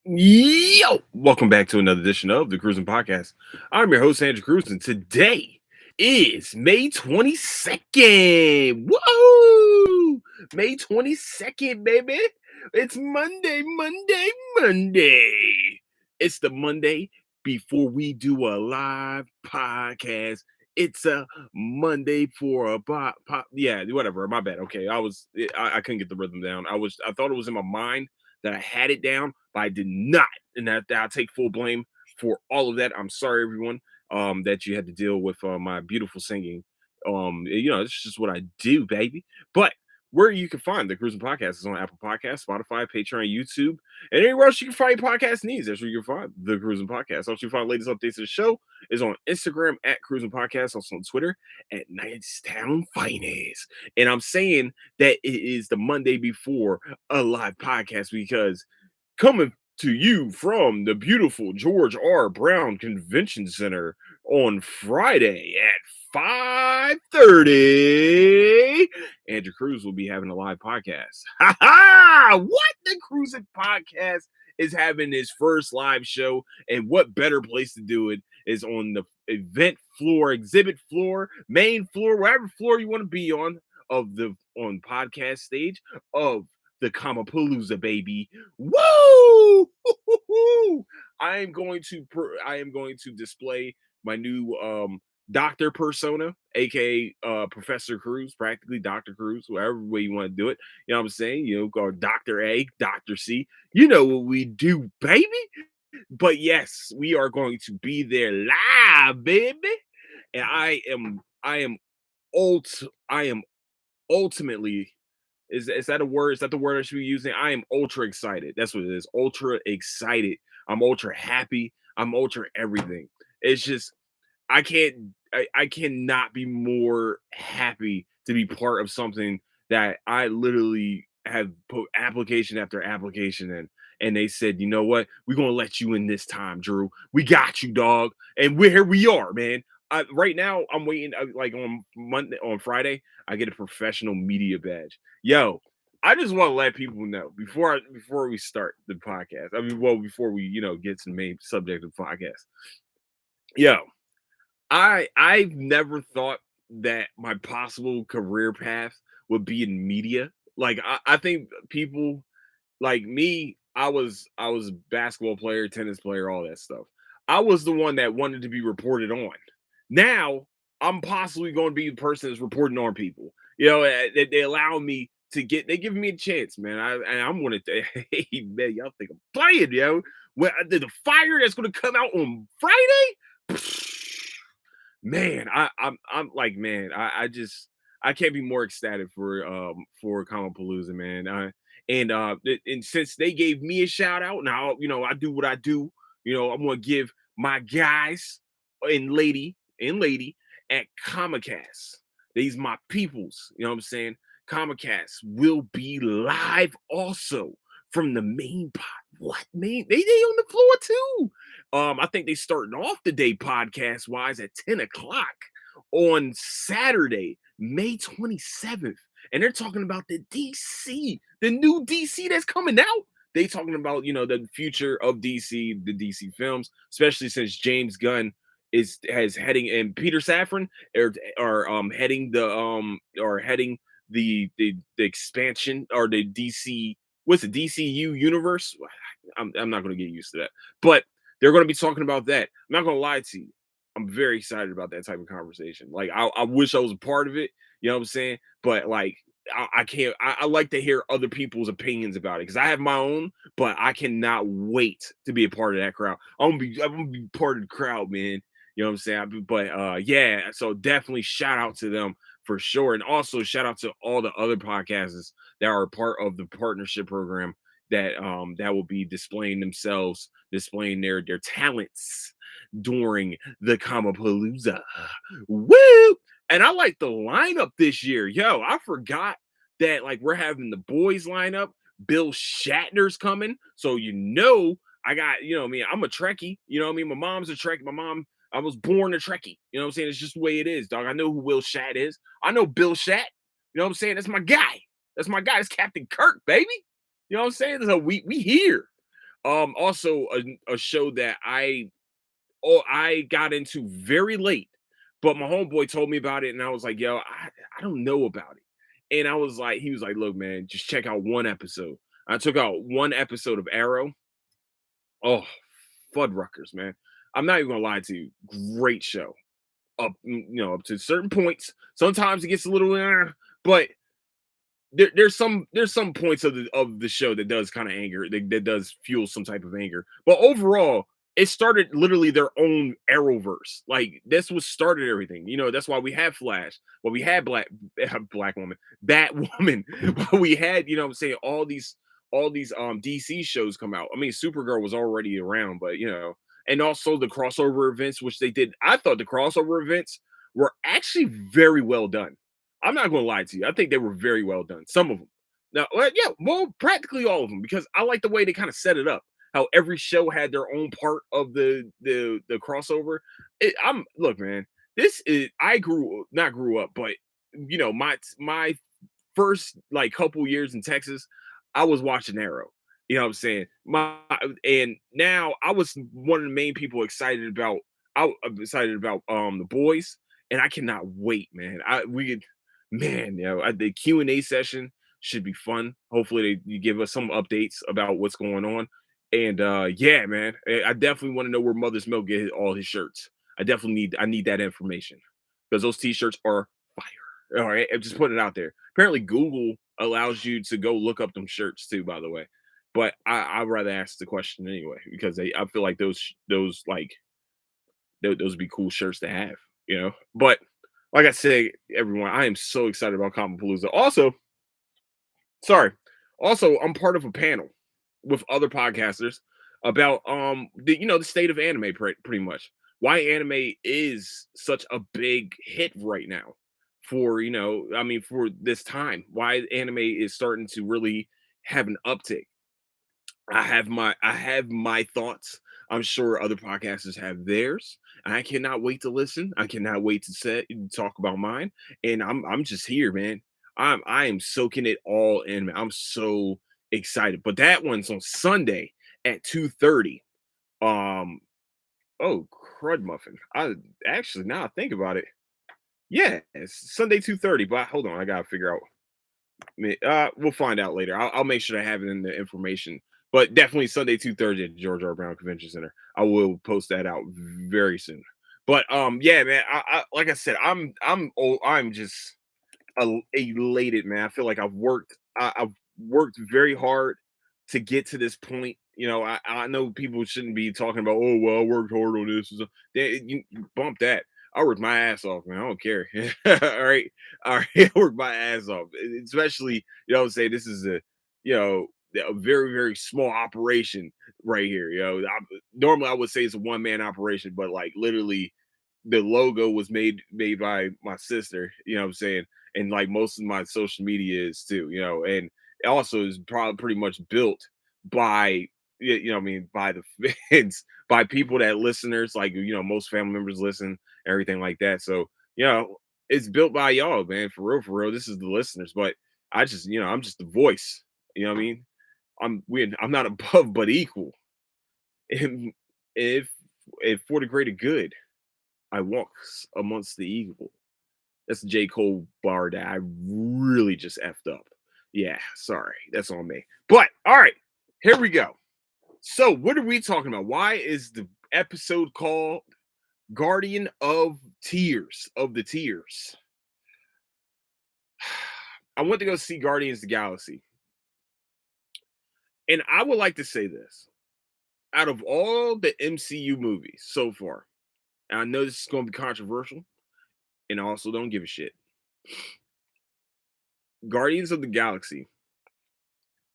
Yo, welcome back to another edition of the Cruising Podcast. I'm your host, Andrew Cruz, and today is May 22nd. Whoa! May 22nd, baby. It's Monday. It's the Monday before we do a live podcast. It's a Monday for a yeah, whatever. My bad. Okay, I couldn't get the rhythm down. I thought it was in my mind that I had it down, but I did not, and that I take full blame for all of that. I'm sorry, everyone, that you had to deal with my beautiful singing. It's just what I do, baby. But where you can find the Cruising Podcast is on Apple Podcasts, Spotify, Patreon, YouTube, and anywhere else you can find your podcast needs. That's where you can find the Cruising Podcast. Also, you find latest updates of the show is on Instagram at Cruising Podcast, also on Twitter at Nightstown Finest. And I'm saying that it is the Monday before a live podcast because coming to you from the beautiful George R. Brown Convention Center on Friday at 5:30, Andrew Cruz will be having a live podcast. Ha ha! What? The Cruising Podcast is having his first live show, and what better place to do it is on the event floor, exhibit floor, main floor, wherever floor you want to be on on podcast stage of the Comicapalooza, baby. Woo! I am going to display my new doctor persona, aka Professor Cruz, practically Dr. Cruz, whatever way you want to do it. You know what I'm saying? Go Dr. A, Dr. C. You know what we do, baby. But yes, we are going to be there live, baby. And I am ultimately, is that a word? Is that the word I should be using? I am ultra excited. That's what it is. Ultra excited. I'm ultra happy. I'm ultra everything. It's just I cannot be more happy to be part of something that I literally have put application after application in. And they said, you know what? We're gonna let you in this time, Drew. We got you, dog. And here we are, man. Right now, I'm waiting. Like on Friday, I get a professional media badge. Yo, I just want to let people know before we start the podcast. I mean, well, before we get to the main subject of the podcast. Yo, I've never thought that my possible career path would be in media. Like I think people like me, I was a basketball player, tennis player, all that stuff. I was the one that wanted to be reported on. Now I'm possibly going to be the person that's reporting on people. They allow me to they give me a chance, man. I'm gonna hey man, y'all think I'm playing, yo. When the fire that's gonna come out on Friday, man, I'm like, man, I just I can't be more ecstatic for Comicapalooza, man. And since they gave me a shout out, now I do what I do. I'm gonna give my guys and lady at Comicast. These my peoples. You know what I'm saying? Comicast will be live also from the main pod. What main? They on the floor too. I think they starting off the day podcast wise at 10 o'clock on Saturday, May 27th. And they're talking about the DC, the new DC that's coming out. They talking about, the future of DC, the DC films, especially since James Gunn has heading and Peter Safran are heading the expansion or the DC, what's the DCU universe? I'm not going to get used to that. But they're going to be talking about that. I'm not going to lie to you. I'm very excited about that type of conversation. Like, I wish I was a part of it. You know what I'm saying? But like, I can't. I like to hear other people's opinions about it because I have my own. But I cannot wait to be a part of that crowd. I'm gonna be part of the crowd, man. You know what I'm saying? But yeah. So definitely shout out to them for sure, and also shout out to all the other podcasters that are part of the partnership program that will be displaying themselves, displaying their talents during the Comicapalooza. Woo! And I like the lineup this year. Yo, I forgot that like we're having the boys lineup. Bill Shatner's coming. So I got, I mean, I'm a Trekkie. You know what I mean? My mom's a Trekkie. I was born a Trekkie. You know what I'm saying? It's just the way it is, dog. I know who Will Shat is. I know Bill Shat. You know what I'm saying? That's my guy. That's my guy. That's Captain Kirk, baby. You know what I'm saying? So we here. Also a show that I got into very late, but my homeboy told me about it, and I was like, "Yo, I don't know about it." And I was like, he was like, "Look, man, just check out one episode." I took out one episode of Arrow. Oh, Fuddruckers, man. I'm not even gonna lie to you. Great show. Up to certain points. Sometimes it gets a little, but there's some points of the show that does kind of anger that does fuel some type of anger, but overall it started literally their own arrowverse. Like that's what started everything. That's why we have Flash, well we had Black Woman, Batwoman. We had, what I'm saying, all these DC shows come out. I mean, Supergirl was already around, but and also the crossover events, which they did. I thought the crossover events were actually very well done. I'm not going to lie to you. I think they were very well done. Some of them. Now, well, yeah, well, practically all of them, because I like the way they kind of set it up. How every show had their own part of the crossover. I'm look, man. This is I grew not grew up, but my first like couple years in Texas, I was watching Arrow. You know what I'm saying? And now I was one of the main people excited about. I'm excited about the boys, and I cannot wait, man. We could, man, the Q&A session should be fun. Hopefully, you give us some updates about what's going on. And yeah, man, I definitely want to know where Mother's Milk get all his shirts. I need that information because those t-shirts are fire. All right, I'm just putting it out there. Apparently, Google allows you to go look up them shirts too, by the way. But I'd rather ask the question anyway because I feel like those like those would be cool shirts to have. But like I say, everyone, I am so excited about Comicapalooza. Sorry. Also, I'm part of a panel with other podcasters about the state of anime, pretty much. Why anime is such a big hit right now for, I mean, for this time. Why anime is starting to really have an uptick. I have my thoughts. I'm sure other podcasters have theirs. I cannot wait to listen. I cannot wait to talk about mine. And I'm just here, man. I am soaking it all in. Man. I'm so excited. But that one's on Sunday at 2:30. Um oh, crud muffin. I actually, now I think about it. Yeah, it's Sunday 2:30. But hold on, I gotta figure out. We'll find out later. I'll make sure I have it in the information. But definitely Sunday 2:30 at George R. Brown Convention Center. I will post that out very soon. But yeah, man. Like I said, I'm just elated, man. I feel like I've worked very hard to get to this point. I know people shouldn't be talking about, oh well, I worked hard on this. You bump that. I worked my ass off, man. I don't care. All right. All right. I worked my ass off. Especially, I'm saying this is you know, a very, very small operation right here. Normally I would say it's a one-man operation, but like literally the logo was made by my sister, you know what I'm saying? And like most of my social media is too, and it also is probably pretty much built by what I mean, by the fans, by people that listeners, like most family members listen, everything like that. So, it's built by y'all, man, for real, for real. This is the listeners, but I just, I'm just the voice. You know what I mean? I'm not above but equal. And if for the greater good, I walks amongst the evil. That's a J. Cole bar that I really just effed up. Yeah, sorry. That's on me. But all right, here we go. So, what are we talking about? Why is the episode called Guardian of Tears of the Tears? I went to go see Guardians of the Galaxy. And I would like to say this. Out of all the MCU movies so far, and I know this is going to be controversial, and I also don't give a shit. Guardians of the Galaxy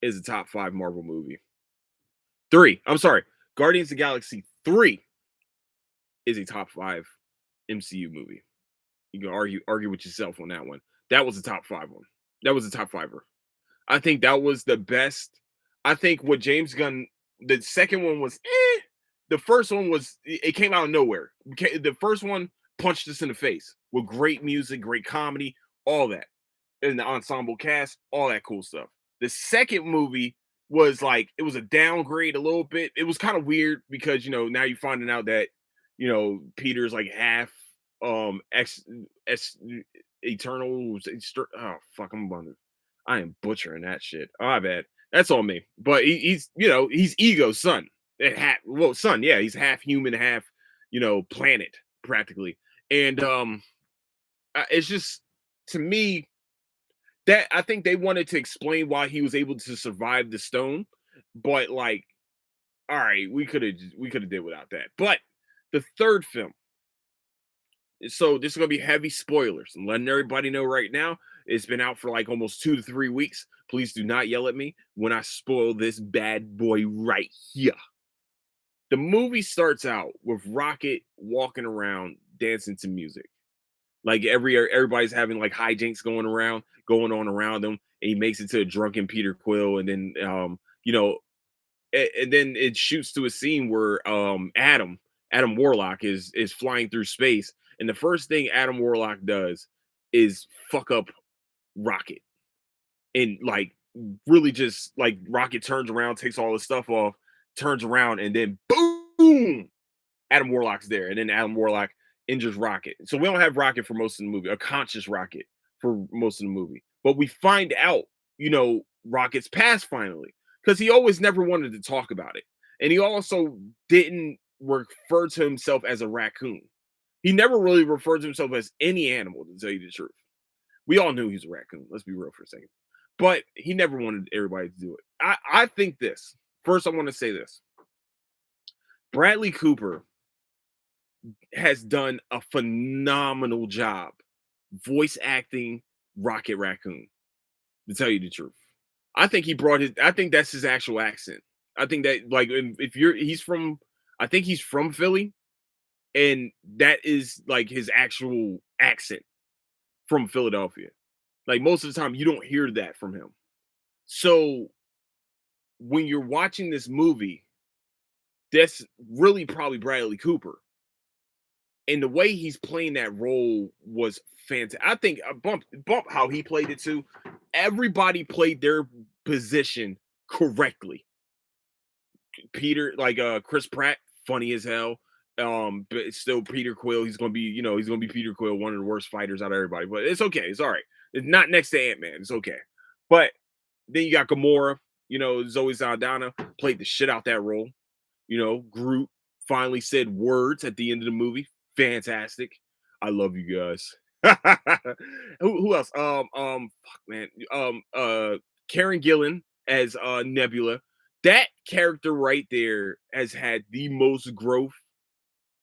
is a top 5 Marvel movie. 3. I'm sorry. Guardians of the Galaxy 3 is a top 5 MCU movie. You can argue with yourself on that one. That was a top 5 one. That was a top fiver. I think that was the best. I think what James Gunn, the second one was the first one was, it came out of nowhere. The first one punched us in the face with great music, great comedy, all that. And the ensemble cast, all that cool stuff. The second movie was like it was a downgrade a little bit. It was kind of weird because now you're finding out that Peter's like half ex eternal oh fuck, I'm wondering. I am butchering that shit. Oh, my bad. That's on me. But he's he's Ego's son. Well, son, yeah, he's half human, half planet practically. And it's just, to me, that I think they wanted to explain why he was able to survive the stone, but like, all right, we could have did without that. But the third film, so this is gonna be heavy spoilers. I'm letting everybody know right now. It's been out for like almost 2 to 3 weeks. Please do not yell at me when I spoil this bad boy right here. The movie starts out with Rocket walking around dancing to music. Like everybody's having like hijinks going on around him, and he makes it to a drunken Peter Quill, and then and then it shoots to a scene where Adam Warlock is flying through space, and the first thing Adam Warlock does is fuck up Rocket, and like really just like Rocket turns around, takes all his stuff off, turns around, and then boom, Adam Warlock's there, and then Adam Warlock injures Rocket. So we don't have Rocket for most of the movie, a conscious Rocket for most of the movie. But we find out, Rocket's past finally, because he always never wanted to talk about it. And he also didn't refer to himself as a raccoon. He never really referred to himself as any animal, to tell you the truth. We all knew he was a raccoon. Let's be real for a second. But he never wanted everybody to do it. I think this. First, I want to say this. Bradley Cooper has done a phenomenal job voice acting Rocket Raccoon, to tell you the truth. I think I think that's his actual accent. I think that, like, if he's from, I think he's from Philly, and that is like his actual accent from Philadelphia. Like, most of the time you don't hear that from him. So when you're watching this movie, that's really probably Bradley Cooper. And the way he's playing that role was fantastic. I think bump how he played it too. Everybody played their position correctly. Peter, like Chris Pratt, funny as hell. But it's still Peter Quill. He's gonna be, he's gonna be Peter Quill, one of the worst fighters out of everybody. But it's okay. It's all right. It's not next to Ant-Man. It's okay. But then you got Gamora. Zoe Saldana played the shit out that role. Groot finally said words at the end of the movie. Fantastic. I love you guys. who else? Fuck, man. Karen Gillan as Nebula. That character right there has had the most growth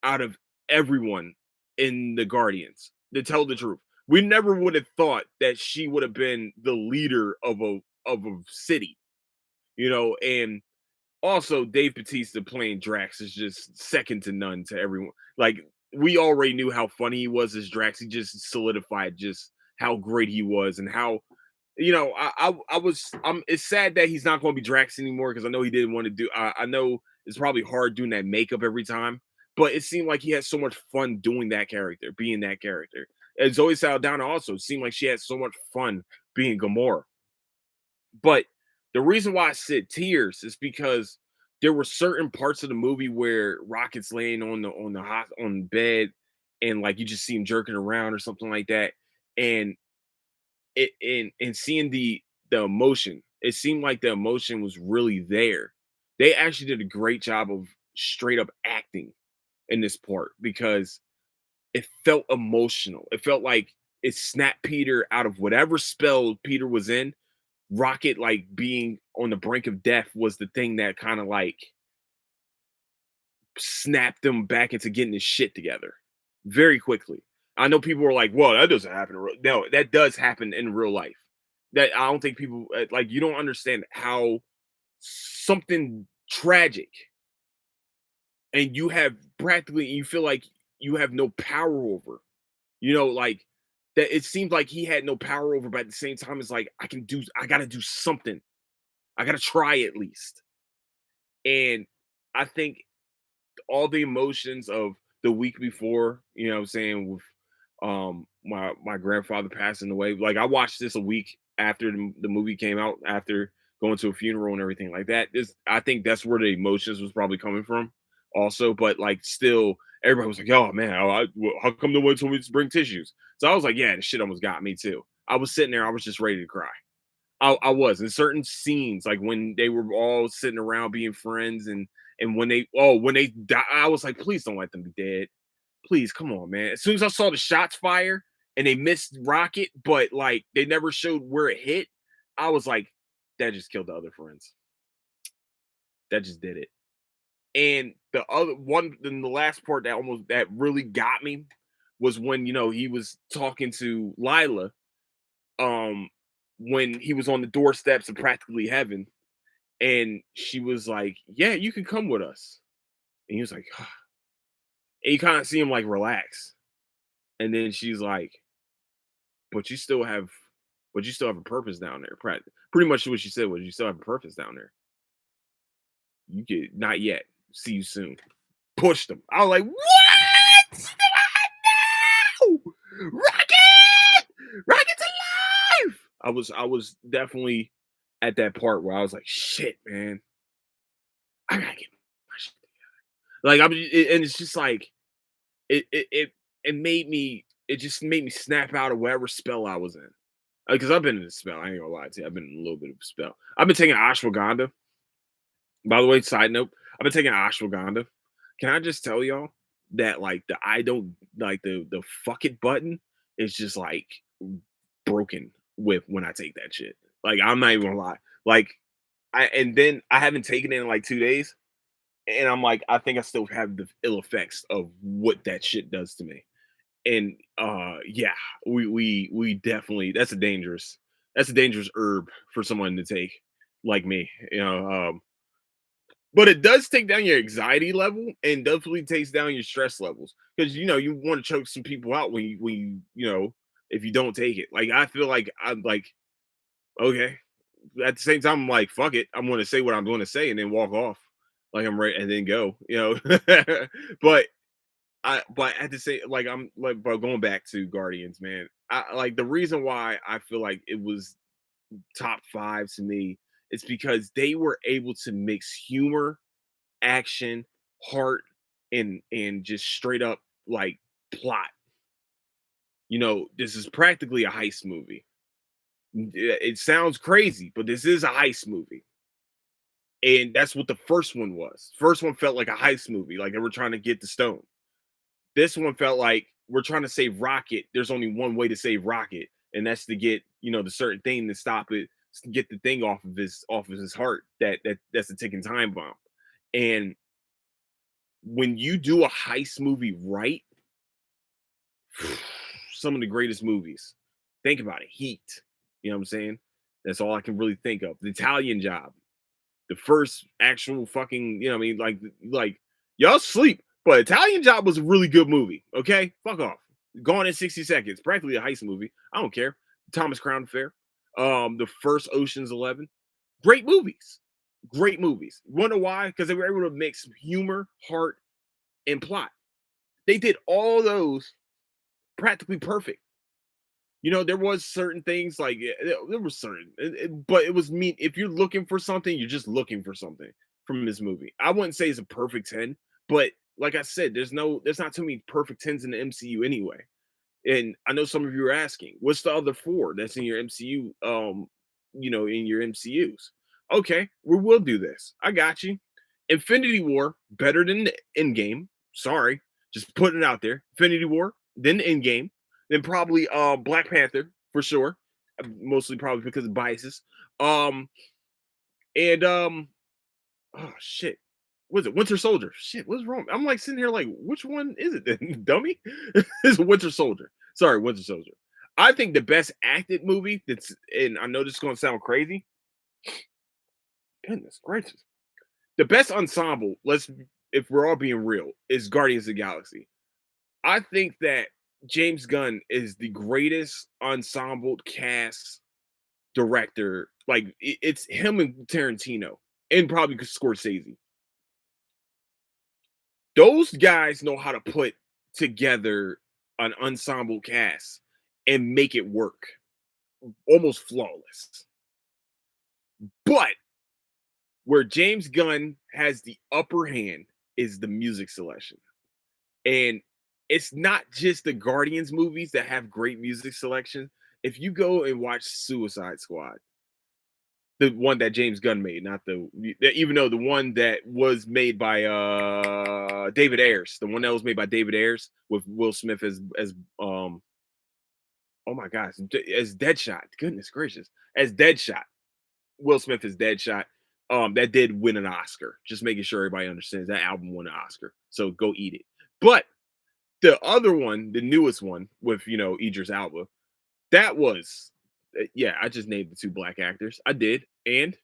out of everyone in the Guardians. To tell the truth, we never would have thought that she would have been the leader of a city. And also, Dave Bautista playing Drax is just second to none to everyone. Like, we already knew how funny he was as Drax. He just solidified just how great he was, and how, it's sad that he's not going to be Drax anymore, because I know he didn't want to do. I know it's probably hard doing that makeup every time, but it seemed like he had so much fun doing that character, being that character. And Zoe Saldana also seemed like she had so much fun being Gamora. But the reason why I said tears is because there were certain parts of the movie where Rocket's laying on the bed, and like you just see him jerking around or something like that, and and seeing the emotion, it seemed like the emotion was really there. They actually did a great job of straight up acting in this part, because it felt emotional. It felt like it snapped Peter out of whatever spell Peter was in. Rocket, like, being on the brink of death was the thing that kind of like snapped him back into getting his shit together very quickly. I know people were like, "Well, that doesn't happen." No, that does happen in real life. That I don't think people like. You don't understand how something tragic, and you feel like you have no power over. Like that. It seems like he had no power over, but at the same time, it's like I got to do something. I got to try at least. And I think all the emotions of the week before, what I'm saying, with my grandfather passing away. Like, I watched this a week after the movie came out, after going to a funeral and everything like that. I think that's where the emotions was probably coming from, also. But like, still, everybody was like, "Oh man, how come no one told me to bring tissues?" So I was like, "Yeah, the shit almost got me too." I was sitting there, I was just ready to cry. I was in certain scenes, like when they were all sitting around being friends, and when they die, I was like, please don't let them be dead. Please, come on, man. As soon as I saw the shots fire and they missed Rocket, but like they never showed where it hit, I was like, that just killed the other friends. That just did it. And the other one, then the last part that really got me was when he was talking to Lila, um, when he was on the doorsteps of practically heaven, and she was like, "Yeah, you can come with us." And he was like, and you kind of see him like relax, and then she's like, "But you still have, but you still have a purpose down there." Pretty much what she said was, "You still have a purpose down there. You get not yet. See you soon." Pushed him. I was like, "What? No! Rocket! Rocket's alive!" I was definitely at that part where I was like, "Shit, man, I gotta get my shit." Like and it's just like it made me it just made me snap out of whatever spell I was in. Because I've been in a spell. I ain't gonna lie to you. I've been in a little bit of a spell. I've been taking ashwagandha. By the way, side note, I've been taking ashwagandha. Can I just tell y'all that like the I don't like the fuck it button is just like broken with when I take that shit. Like I'm not even gonna lie. Like and then I haven't taken it in like 2 days. And I'm like, I think I still have the ill effects of what that shit does to me. And yeah, we definitely that's a dangerous herb for someone to take like me, but it does take down your anxiety level and definitely takes down your stress levels because you want to choke some people out when if you don't take it. Like I feel like I'm like, okay, at the same time I'm like, fuck it, I'm going to say what I'm going to say and then walk off like I'm ready and then go. But but at the same, like I'm like, but going back to Guardians, man, I like the reason why I feel like it was top five to me is because they were able to mix humor, action, heart, and just straight up like plot. This is practically a heist movie. It sounds crazy, but this is a heist movie. And that's what the first one was. First one felt like a heist movie, like they were trying to get the stone. This one felt like we're trying to save Rocket. There's only one way to save Rocket, and that's to get the certain thing to stop it, to get the thing off of his heart. That's a ticking time bomb. And when you do a heist movie right, some of the greatest movies. Think about it. Heat. You know what I'm saying? That's all I can really think of. The Italian Job. The first actual fucking, I mean, like y'all sleep, but Italian Job was a really good movie. Okay, fuck off. Gone in 60 Seconds, practically a heist movie. I don't care. Thomas Crown Affair, the first Ocean's 11, great movies, great movies. Wonder why? Because they were able to mix humor, heart, and plot. They did all those practically perfect. There was certain things like there was certain, but it was mean. If you're looking for something, you're just looking for something from this movie. I wouldn't say it's a perfect 10, but like I said, there's not too many perfect 10s in the MCU anyway. And I know some of you are asking, what's the other four that's in your MCU? In your MCUs. Okay, we will do this. I got you. Infinity War better than the Endgame. Sorry, just putting it out there. Infinity War, then Endgame, then probably Black Panther for sure. Mostly probably because of biases. Um and oh shit. Was it Winter Soldier? Shit, what's wrong? I'm like sitting here like, which one is it then? Dummy? It's Winter Soldier. Sorry, Winter Soldier. I think the best acted movie and I know this is gonna sound crazy. Goodness gracious. The best ensemble, if we're all being real, is Guardians of the Galaxy. I think that James Gunn is the greatest ensemble cast director. Like it's him and Tarantino and probably Scorsese. Those guys know how to put together an ensemble cast and make it work almost flawless. But where James Gunn has the upper hand is the music selection. And it's not just the Guardians movies that have great music selection. If you go and watch Suicide Squad, the one that James Gunn made, not the even though the one that was made by David Ayers, the one that was made by David Ayers with Will Smith as oh my gosh, as Deadshot. Goodness gracious. As Deadshot. Will Smith is Deadshot. That did win an Oscar. Just making sure everybody understands that album won an Oscar. So go eat it. But the other one, the newest one with Idris Elba, that was yeah, I just named the two black actors. I did. And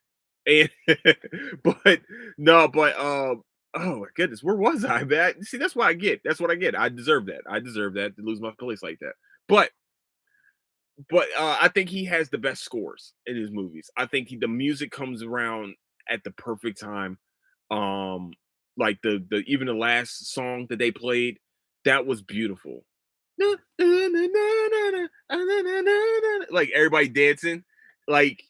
but no, but oh my goodness, where was I, man? See, that's what I get. That's what I get. I deserve that. I deserve that to lose my place like that. But I think he has the best scores in his movies. I think the music comes around at the perfect time. Like the even the last song that they played, that was beautiful. Like everybody dancing, like,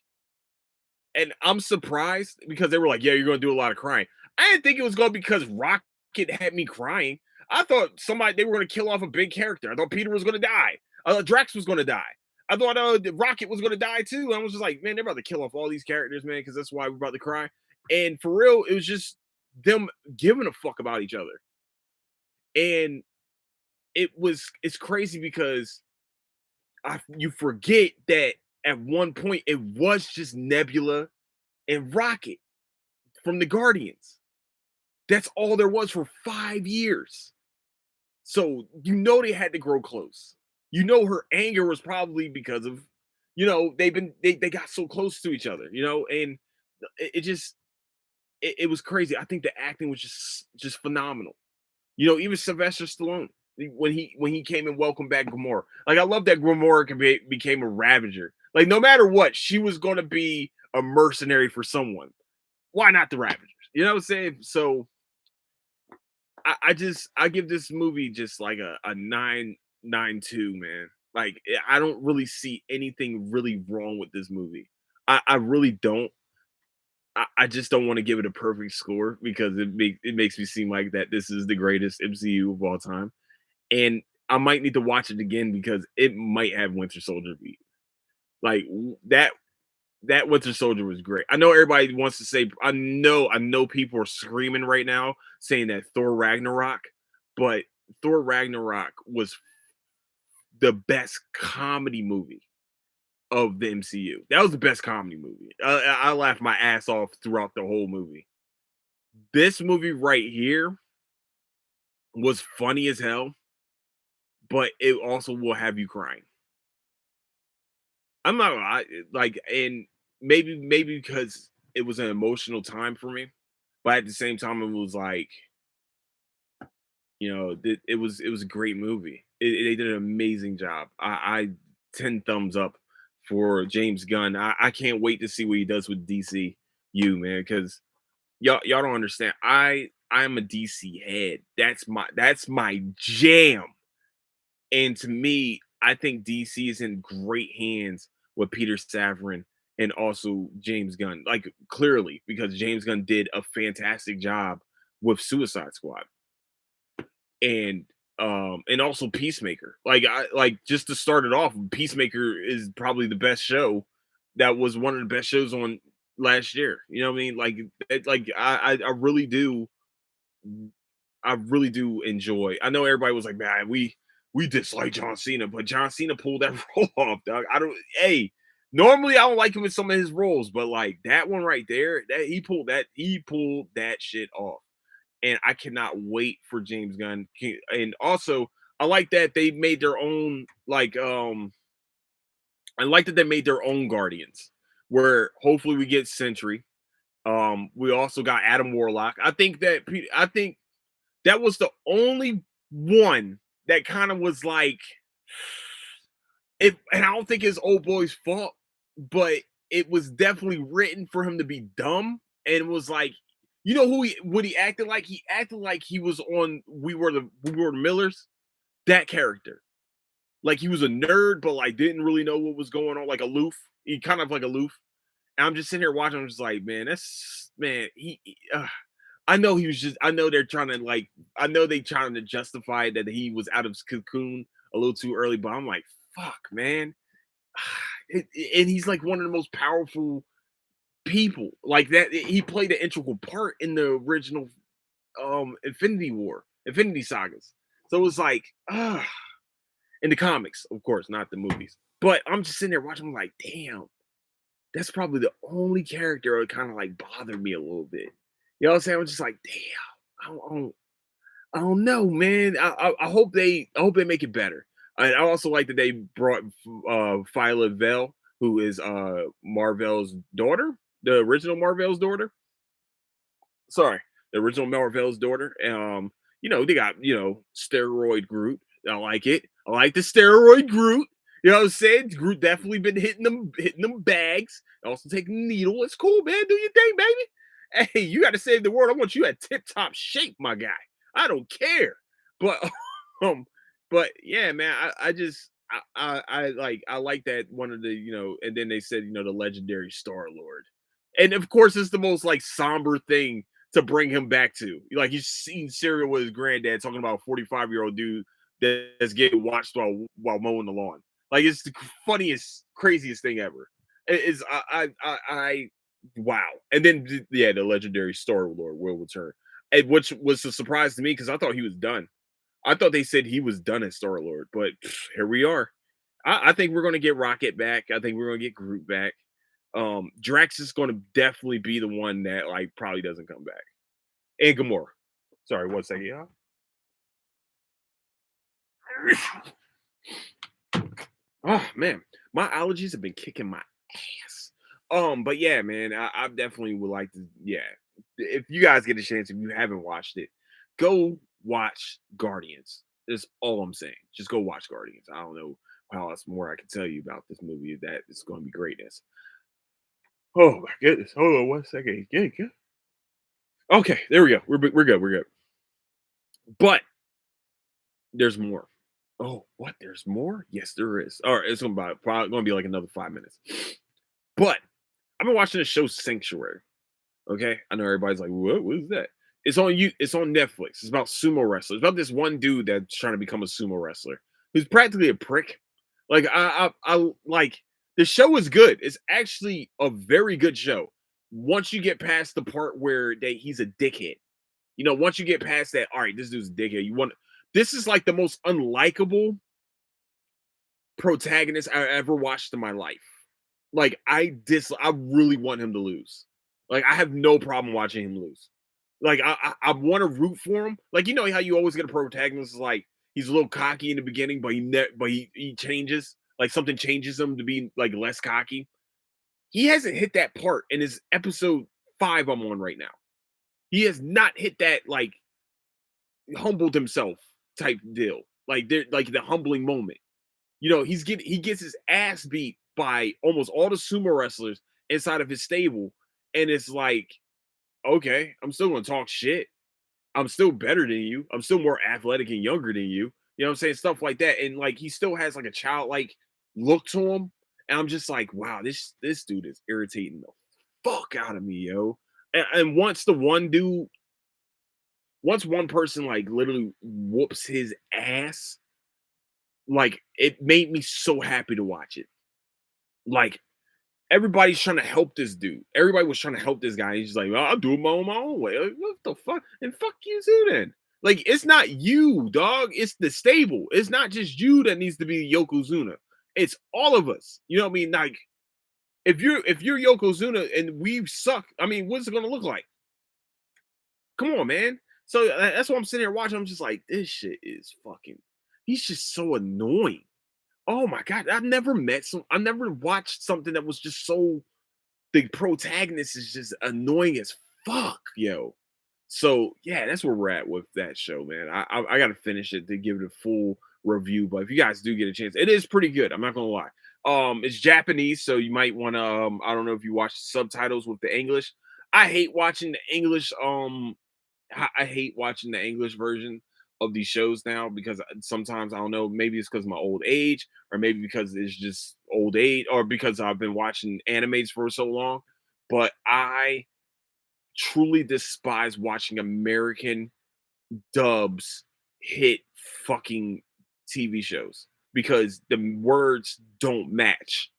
and I'm surprised because they were like, "Yeah, you're gonna do a lot of crying." I didn't think it was gonna be because Rocket had me crying. I thought they were gonna kill off a big character. I thought Peter was gonna die. I thought Drax was gonna die. I thought Rocket was gonna die too. I was just like, man, they're about to kill off all these characters, man, because that's why we're about to cry. And for real, it was just them giving a fuck about each other. And it's crazy because you forget that at one point it was just Nebula and Rocket from the Guardians. That's all there was for 5 years. So they had to grow close. Her anger was probably because of, they got so close to each other, and it just it was crazy. I think the acting was just phenomenal. Even Sylvester Stallone when he came and welcomed back Gamora. Like I love that Gamora became a Ravager. Like no matter what, she was going to be a mercenary for someone. Why not the Ravagers? You know what I'm saying? So I give this movie just like a 9.92, man. Like I don't really see anything really wrong with this movie. I really don't. I just don't want to give it a perfect score because it makes me seem like that this is the greatest MCU of all time. And I might need to watch it again because it might have Winter Soldier beat. Like that Winter Soldier was great. I know everybody wants to say I know people are screaming right now saying that Thor Ragnarok, but Thor Ragnarok was the best comedy movie of the MCU. That was the best comedy movie. I laughed my ass off throughout the whole movie. This movie right here was funny as hell, but it also will have you crying. I'm not gonna lie, like, and maybe because it was an emotional time for me, but at the same time, it was like, it was a great movie. They did an amazing job. I 10 thumbs up for James Gunn. I can't wait to see what he does with DCU, man, because y'all don't understand. I'm a DC head. That's my jam. And to me, I think DC is in great hands with Peter Safran and also James Gunn. Like clearly, because James Gunn did a fantastic job with Suicide Squad and also Peacemaker. Like just to start it off, Peacemaker is probably the best show. That was one of the best shows on last year. You know what I mean? Like I really do enjoy. I know everybody was like, man, we dislike John Cena, but John Cena pulled that role off, dog. I don't. Hey, normally I don't like him in some of his roles, but like that one right there, that he pulled that shit off, and I cannot wait for James Gunn. And also, I like that they made their own I like that they made their own Guardians, where hopefully we get Sentry. We also got Adam Warlock. I think that was the only one that kind of was like it, and I don't think it's old boy's fault, but it was definitely written for him to be dumb, and it was like, what he acted like? He acted like he was on We Were the Millers, that character. Like he was a nerd, but like didn't really know what was going on, like aloof. He kind of like aloof. And I'm just sitting here watching. I'm just like, man, that's man. I know he was just. I know they're trying to like. I know they trying to justify that he was out of his cocoon a little too early. But I'm like, fuck, man. And he's like one of the most powerful people. Like that. He played an integral part in the original Infinity Sagas. So it was like, in the comics, of course, not the movies. But I'm just sitting there watching. I'm like, damn, that's probably the only character that kind of like bothered me a little bit. You know what I'm saying? I'm just like, damn, I don't know, man. I hope they make it better. I also like that they brought Phyla Vell, who is Marvel's daughter, the original Marvel's daughter. Sorry, the original Marvel's daughter. They got steroid Groot. I like it. I like the steroid Groot. You know what I'm saying? Groot definitely been hitting them bags. Also taking the needle. It's cool, man. Do your thing, baby. Hey, you got to save the world. I want you at tip top shape, my guy. I don't care. But um, but yeah, man. I like that one of the and then they said the legendary Star Lord, and of course it's the most like somber thing to bring him back to. Like he's seen cereal with his granddad talking about a 45-year-old dude that's getting watched while mowing the lawn. Like it's the funniest, craziest thing ever. It's I wow. And then yeah, the legendary Star Lord will return, and which was a surprise to me because I thought he was done. I thought they said he was done as Star Lord, but here we are. I think we're gonna get Rocket back. I think we're gonna get Groot back. Drax is gonna definitely be the one that like probably doesn't come back. And Gamora. Sorry, 1 second, y'all. Oh man, my allergies have been kicking my ass. But yeah, man, I definitely would like to. Yeah, if you guys get a chance, if you haven't watched it, go watch Guardians. That's all I'm saying. Just go watch Guardians. I don't know how else more I can tell you about this movie. That it's going to be greatness. Oh my goodness! Hold on 1 second. Yeah, good. Okay, there we go. We're good. We're good. But there's more. Oh, what? There's more? Yes, there is. All right, it's probably gonna be like another 5 minutes. But I've been watching the show Sanctuary. Okay, I know everybody's like, What is that?" It's on you. It's on Netflix. It's about sumo wrestlers. It's about this one dude that's trying to become a sumo wrestler who's practically a prick. Like I like the show is good. It's actually a very good show. Once you get past the part where he's a dickhead, once you get past that, all right, this dude's a dickhead. This is like the most unlikable protagonist I ever watched in my life. Like I really want him to lose. Like I have no problem watching him lose. Like I want to root for him. Like how you always get a protagonist is like he's a little cocky in the beginning, but he changes. Like something changes him to be like less cocky. He hasn't hit that part in his episode 5 I'm on right now. He has not hit that like humbled himself type deal. Like the humbling moment. He gets his ass beat by almost all the sumo wrestlers inside of his stable, and it's like, okay, I'm still gonna talk shit. I'm still better than you. I'm still more athletic and younger than you. You know what I'm saying? Stuff like that. And like he still has like a childlike look to him. And I'm just like, wow, this dude is irritating the fuck out of me, yo. And once one person like literally whoops his ass, like it made me so happy to watch it. Like everybody's trying to help this dude. Everybody was trying to help this guy. He's just like, well, I'll do it my own way. Like, what the fuck? And fuck you too then. Like, it's not you, dog. It's the stable. It's not just you that needs to be Yokozuna. It's all of us. You know what I mean? Like, if you're Yokozuna and we suck, I mean, what's it gonna look like? Come on, man. So that's why I'm sitting here watching. I'm just like, this shit is fucking. He's just so annoying. Oh my god, I never watched something that was just so the protagonist is just annoying as fuck, yo. So yeah, that's where we're at with that show, man. I gotta finish it to give it a full review. But if you guys do get a chance, it is pretty good. I'm not gonna lie. It's Japanese, so you might want to. I don't know if you watch subtitles with the English. I hate watching the English. I hate watching the English version of these shows now because sometimes I don't know, maybe it's because of my old age, or maybe because it's just old age, or because I've been watching animes for so long. But I truly despise watching American dubs hit fucking TV shows because the words don't match,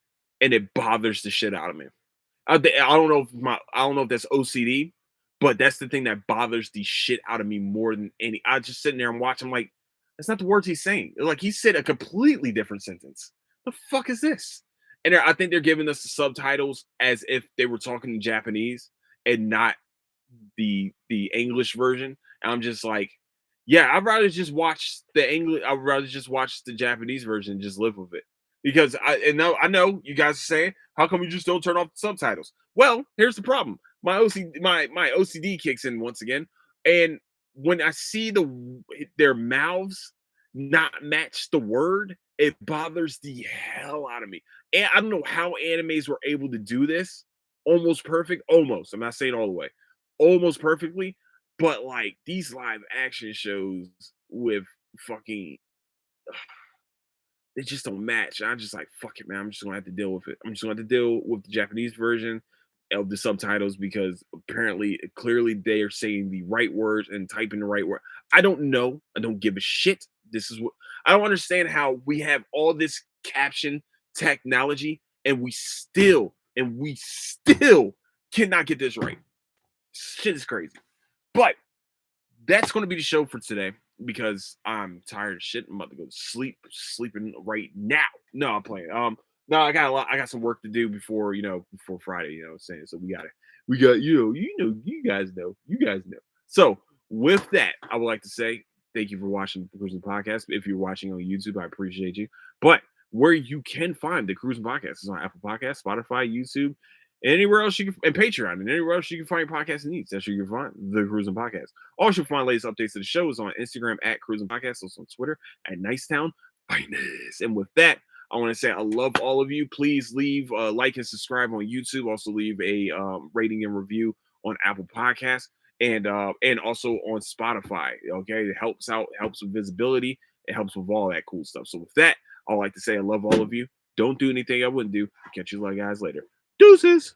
and it bothers the shit out of me. I don't know if I don't know if that's OCD, but that's the thing that bothers the shit out of me more than any. I just sitting there and watch. I'm like, that's not the words he's saying. Like he said a completely different sentence. The fuck is this? And I think they're giving us the subtitles as if they were talking in Japanese and not the English version. And I'm just like, yeah, I'd rather just watch the English. I'd rather just watch the Japanese version and just live with it. Because I know you guys are saying, how come you just don't turn off the subtitles? Well, here's the problem. My OCD kicks in once again, and when I see their mouths not match the word, it bothers the hell out of me. And I don't know how animes were able to do this almost perfect. Almost. I'm not saying all the way. Almost perfectly, but like these live action shows with fucking they just don't match. I'm just like, fuck it, man. I'm just gonna have to deal with it. I'm just gonna have to deal with the Japanese version of the subtitles because apparently, clearly, they are saying the right words and typing the right word. I don't know. I don't give a shit. This is what I don't understand how we have all this caption technology and we still cannot get this right. Shit is crazy. But that's going to be the show for today because I'm tired of shit. I'm about to go to sleep, sleeping right now. No, I'm playing. No, I got a lot. I got some work to do before before Friday. You know, what I'm saying so we got you guys know. So with that, I would like to say thank you for watching the Cruising Podcast. If you're watching on YouTube, I appreciate you. But where you can find the Cruising Podcast is on Apple Podcasts, Spotify, YouTube, anywhere else you can, and Patreon, and anywhere else you can find your podcast needs. That's where you can find the Cruising Podcast. Also, you'll find latest updates to the show is on Instagram at Cruising Podcast, also on Twitter at Nicetown Finest. And with that, I want to say I love all of you. Please leave a like and subscribe on YouTube. Also, leave a rating and review on Apple Podcasts and also on Spotify. Okay, it helps out, helps with visibility, it helps with all that cool stuff. So with that, I'd like to say I love all of you. Don't do anything I wouldn't do. Catch you guys later. Deuces.